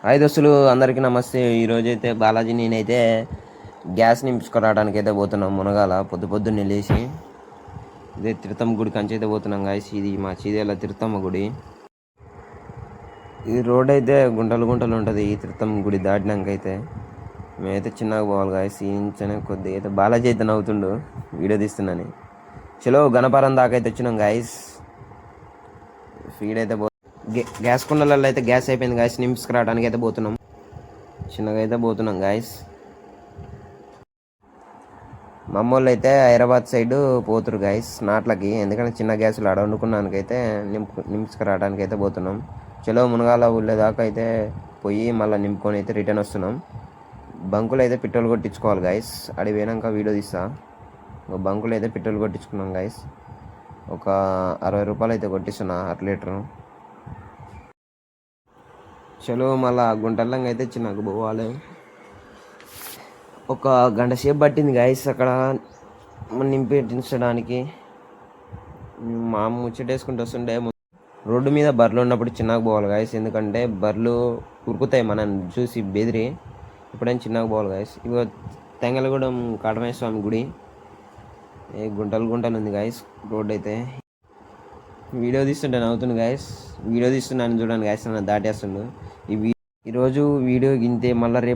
Hi దోస్తులు అందరికీ నమస్తే. ఈరోజైతే బాలాజీ నేనైతే గ్యాస్ నింపుకురావడానికి అయితే పోతున్నాం. మునగాల పొద్దున్నే లేచి ఇదే తిరుతమ్మ గుడి కంచి అయితే పోతున్నాం గాయస్. ఇది మా చీదేళ్ళ తిరుతమ్మ గుడి. ఈ రోడ్ అయితే గుంటలు ఉంటుంది. ఈ తిరుతమ్మ గుడి దాటినాక అయితే మేమైతే చిన్నగా పోవాలి గాయస్. ఈ నుంచనే కొద్దిగా అయితే బాలాజీ అయితే నవ్వుతుండు వీడియో తీస్తున్నాను. చలో గణపారం దాకా అయితే వచ్చినాం గాయస్. ఫీడ్ అయితే గ్యాస్ కుండలలో అయితే గ్యాస్ అయిపోయింది గాయస్. నింపుకురావడానికి అయితే పోతున్నాం. చిన్నగా అయితే పోతున్నాం గాయస్. మా అమ్మోళ్ళు అయితే హైదరాబాద్ సైడ్ పోతురు గాయస్ నాట్లకి. ఎందుకంటే చిన్న గ్యాసులు ఆడ వండుకున్నానికైతే నింపుకురావడానికి అయితే పోతున్నాం. చలో మునగాల ఊళ్ళో దాకా అయితే పోయి మళ్ళీ నింపుకొని అయితే రిటర్న్ వస్తున్నాం. బంకులు అయితే పెట్రోల్ కొట్టించుకోవాలి గాయస్. అడిగి పోయినాక వీడియో తీస్తా. బంకులు అయితే పెట్రోల్ కొట్టించుకున్నాం గాయస్. ఒక 60 రూపాయలు అయితే కొట్టిస్తున్నా అర లీటరు. చలో మళ్ళా గుంటల్లంగా అయితే చిన్నగా పోవాలి. ఒక గంట సేపు పట్టింది గాయస్ అక్కడ నింపించడానికి. మా ముచ్చటేసుకుంటూ వస్తుండే రోడ్డు మీద బర్రెలు ఉన్నప్పుడు చిన్నగా పోవాలి గాయస్. ఎందుకంటే బర్రెలు ఉరుకుతాయి మనం చూసి బెదిరి. ఎప్పుడైనా చిన్నగా పోవాలి గాయస్. ఇగో తెంగలగూడెం కాటమయ్య స్వామి గుడి. గుంటలు ఉంది గాయస్ రోడ్ అయితే. వీడియో తీస్తుంటే నవ్వుతుంది గాయస్. వీడియో తీస్తున్నాను చూడండి గాయస్. నన్ను దాటేస్తుండు. ఈరోజు వీడియో గింతే. మళ్ళీ రేపు